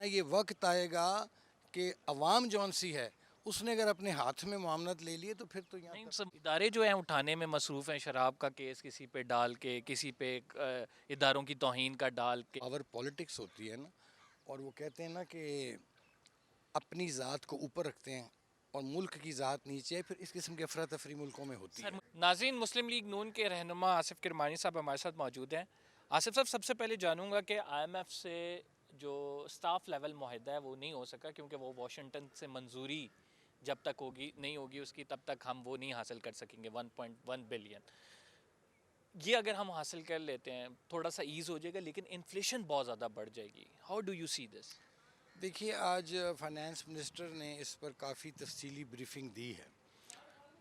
یہ وقت آئے گا کہ عوام جون سی ہے اس نے اگر اپنے ہاتھ میں معاملات لے لیے تو پھر تو یہاں نہیں سب ادارے جو ہیں اٹھانے میں مصروف ہیں، شراب کا کیس کسی پہ ڈال کے، کسی پہ اداروں کی توہین کا ڈال کے. پاور پالیٹکس ہوتی ہے نا، اور وہ کہتے ہیں نا کہ اپنی ذات کو اوپر رکھتے ہیں اور ملک کی ذات نیچے ہے، پھر اس قسم کی افراتفری ملکوں میں ہوتی ہے. ناظرین، مسلم لیگ نون کے رہنما آصف کرمانی صاحب ہمارے ساتھ موجود ہیں. آصف صاحب، سب سے پہلے جانوں گا کہ آئی ایم ایف سے جو سٹاف لیول معاہدہ ہے وہ نہیں ہو سکا، کیونکہ وہ واشنگٹن سے منظوری جب تک نہیں ہوگی اس کی، تب تک ہم وہ نہیں حاصل کر سکیں گے 1.1 بلین. یہ اگر ہم حاصل کر لیتے ہیں تھوڑا سا ایز ہو جائے گا، لیکن انفلیشن بہت زیادہ بڑھ جائے گی. ہاؤ ڈو یو سی دس؟ دیکھیے، آج فائنانس منسٹر نے اس پر کافی تفصیلی بریفنگ دی ہے،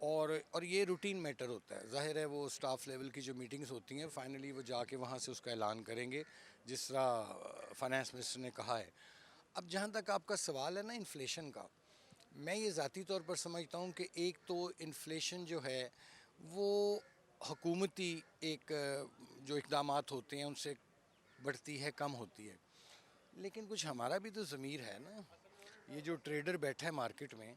اور یہ روٹین میٹر ہوتا ہے. ظاہر ہے وہ سٹاف لیول کی جو میٹنگز ہوتی ہیں فائنلی وہ جا کے وہاں سے اس کا اعلان کریں گے، جس طرح فائنانس منسٹر نے کہا ہے. اب جہاں تک آپ کا سوال ہے نا انفلیشن کا، میں یہ ذاتی طور پر سمجھتا ہوں کہ ایک تو انفلیشن جو ہے وہ حکومتی ایک جو اقدامات ہوتے ہیں ان سے بڑھتی ہے، کم ہوتی ہے، لیکن کچھ ہمارا بھی تو ضمیر ہے نا. یہ جو ٹریڈر بیٹھا ہے مارکیٹ میں،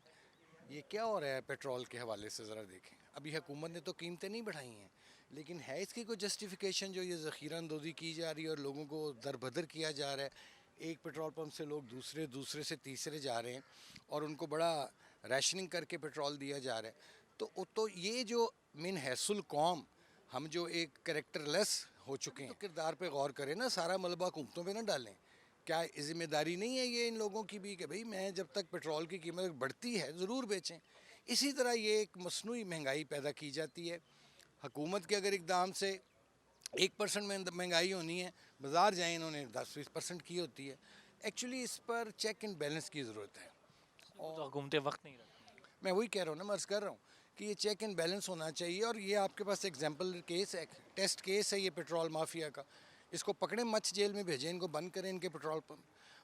یہ کیا ہو رہا ہے پیٹرول کے حوالے سے ذرا دیکھیں. ابھی حکومت نے تو قیمتیں نہیں بڑھائی ہیں، لیکن ہے اس کی کوئی جسٹیفیکیشن جو یہ ذخیرہ اندوزی کی جا رہی ہے اور لوگوں کو دربدر کیا جا رہا ہے. ایک پیٹرول پمپ سے لوگ دوسرے سے تیسرے جا رہے ہیں اور ان کو بڑا ریشننگ کر کے پیٹرول دیا جا رہا ہے. تو یہ جو من حیث القوم ہم جو ایک کریکٹر لیس ہو چکے ہیں، تو کردار پہ غور کریں نا، سارا ملبہ حکومتوں پہ نہ ڈالیں. کیا ذمہ داری نہیں ہے یہ ان لوگوں کی بھی کہ بھئی میں جب تک پیٹرول کی قیمت بڑھتی ہے ضرور بیچیں. اسی طرح یہ ایک مصنوعی مہنگائی پیدا کی جاتی ہے. حکومت کے اگر اقدام سے 1% میں مہنگائی ہونی ہے، بازار جائیں انہوں نے 10-20% کی ہوتی ہے. ایکچولی اس پر چیک اینڈ بیلنس کی ضرورت ہے. تو حکومتیں وقت نہیں رکھتی. میں وہی کہہ رہا ہوں نا، میں عرض کر رہا ہوں کہ یہ چیک اینڈ بیلنس ہونا چاہیے. اور یہ آپ کے پاس ایگزامپل کیس ہے، ٹیسٹ کیس ہے یہ پیٹرول مافیا کا. اس کو پکڑیں، مچھ جیل میں بھیجیں، ان کو بند کریں ان کے پیٹرول پمپ.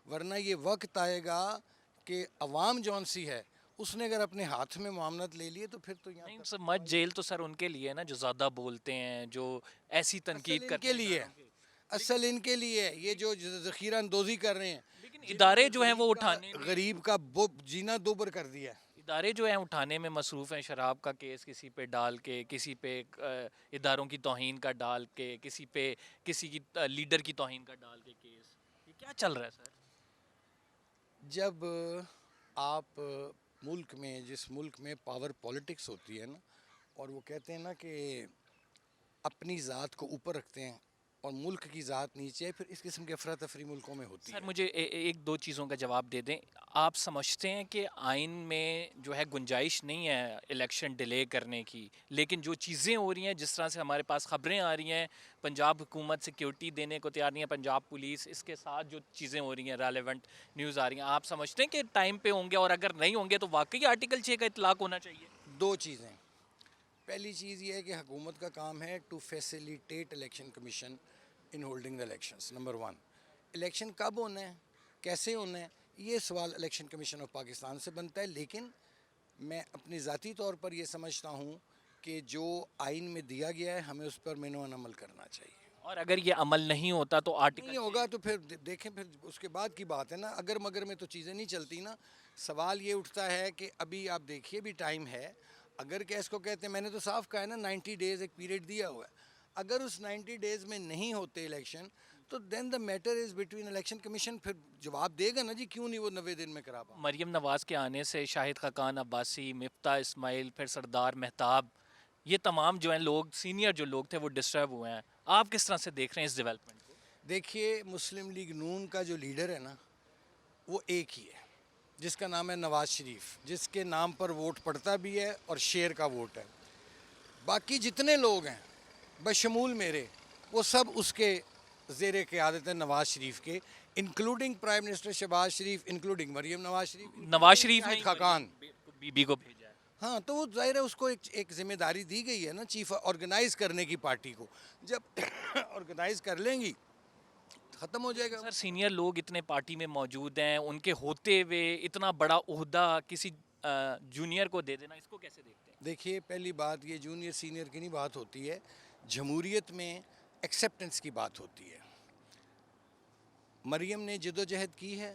ورنہ یہ وقت آئے گا کہ عوام جون سی ہے اس نے اگر اپنے ہاتھ میں معاملات لے لیے تو پھر تو یہاں نہیں پر سر، مت جیل تو سر ان کے لیے ہے نا جو زیادہ بولتے ہیں، جو ایسی تنقید اصل ان کرتے کے ہیں لیے، اداروں کی. اصل ان کے لیے یہ جو ذخیرہ اندوزی کر رہے ہیں، لیکن جنہوں ادارے نے جو ہیں وہ اٹھانے میں غریب کا جینا دوبر کر دیا ہے. ادارے جو ہیں اٹھانے میں مصروف ہیں. شراب کا کیس کسی پہ ڈال کے، کسی پہ اداروں کی توہین کا ڈال کے، کسی پہ کسی کی لیڈر کی توہین کا ڈال کے کیس. یہ کیا چل رہا ہے سر؟ جب آپ ملک میں، جس ملک میں پاور پالیٹکس ہوتی ہے نا، اور وہ کہتے ہیں نا کہ اپنی ذات کو اوپر رکھتے ہیں اور ملک کی ذات نیچے ہے، پھر اس قسم کی افراتفری ملکوں میں ہوتی سر ہے. مجھے ایک دو چیزوں کا جواب دے دیں. آپ سمجھتے ہیں کہ آئین میں جو ہے گنجائش نہیں ہے الیکشن ڈیلے کرنے کی، لیکن جو چیزیں ہو رہی ہیں، جس طرح سے ہمارے پاس خبریں آ رہی ہیں، پنجاب حکومت سیکیورٹی دینے کو تیار نہیں ہے، پنجاب پولیس، اس کے ساتھ جو چیزیں ہو رہی ہیں ریلیونٹ نیوز آ رہی ہیں، آپ سمجھتے ہیں کہ ٹائم پہ ہوں گے؟ اور اگر نہیں ہوں گے تو واقعی آرٹیکل 6 کا اطلاق ہونا چاہیے. دو چیزیں. پہلی چیز یہ ہے کہ حکومت کا کام ہے to facilitate election commission in holding the elections. Number 1، election کب ہونا ہے، کیسے ہونا ہے، یہ سوال الیکشن کمیشن آف پاکستان سے بنتا ہے. لیکن میں اپنی ذاتی طور پر یہ سمجھتا ہوں کہ جو آئین میں دیا گیا ہے ہمیں اس پر مینوان عمل کرنا چاہیے. اور اگر یہ عمل نہیں ہوتا تو آرٹیکل نہیں ہوگا تو پھر دیکھیں، پھر اس کے بعد کی بات ہے نا. اگر مگر میں تو چیزیں نہیں چلتی نا. سوال یہ اٹھتا ہے کہ ابھی آپ دیکھیے بھی ٹائم ہے. اگر کیس کو کہتے ہیں، میں نے تو صاف کہا ہے نا 90 ڈیز ایک پیریڈ دیا ہوا ہے. اگر اس 90 ڈیز میں نہیں ہوتے الیکشن تو then the matter is between election commission. پھر جواب دے گا نا جی کیوں نہیں وہ 90 دن میں کرا پا. مریم نواز کے آنے سے شاہد خاقان عباسی، مفتاح اسماعیل، پھر سردار مہتاب، یہ تمام جو ہیں لوگ، سینئر جو لوگ تھے وہ ڈسٹرب ہوئے ہیں. آپ کس طرح سے دیکھ رہے ہیں اس ڈیولپمنٹ کو؟ دیکھیے، مسلم لیگ نون کا جو لیڈر ہے نا وہ ایک ہی ہے، جس کا نام ہے نواز شریف، جس کے نام پر ووٹ پڑتا بھی ہے اور شیر کا ووٹ ہے. باقی جتنے لوگ ہیں بشمول میرے، وہ سب اس کے زیر قیادت ہے نواز شریف کے، انکلوڈنگ پرائم منسٹر شہباز شریف، انکلوڈنگ مریم نواز شریف، نواز انکلوڈنگ شریف نے شاہد خاقان. بی بی کو بھیجا ہے. ہاں تو وہ ظاہر ہے اس کو ایک ذمہ داری دی گئی ہے نا چیف آرگنائز کرنے کی پارٹی کو. جب آرگنائز کر لیں گی ختم ہو جائے گا. سر سینئر لوگ اتنے پارٹی میں موجود ہیں، ان کے ہوتے ہوئے اتنا بڑا عہدہ کسی جونیئر کو دے دینا، اس کو کیسے دیکھتے ہیں؟ دیکھیے، پہلی بات یہ جونیئر سینئر کی نہیں بات ہوتی ہے، جمہوریت میں ایکسیپٹنس کی بات ہوتی ہے. مریم نے جدوجہد کی ہے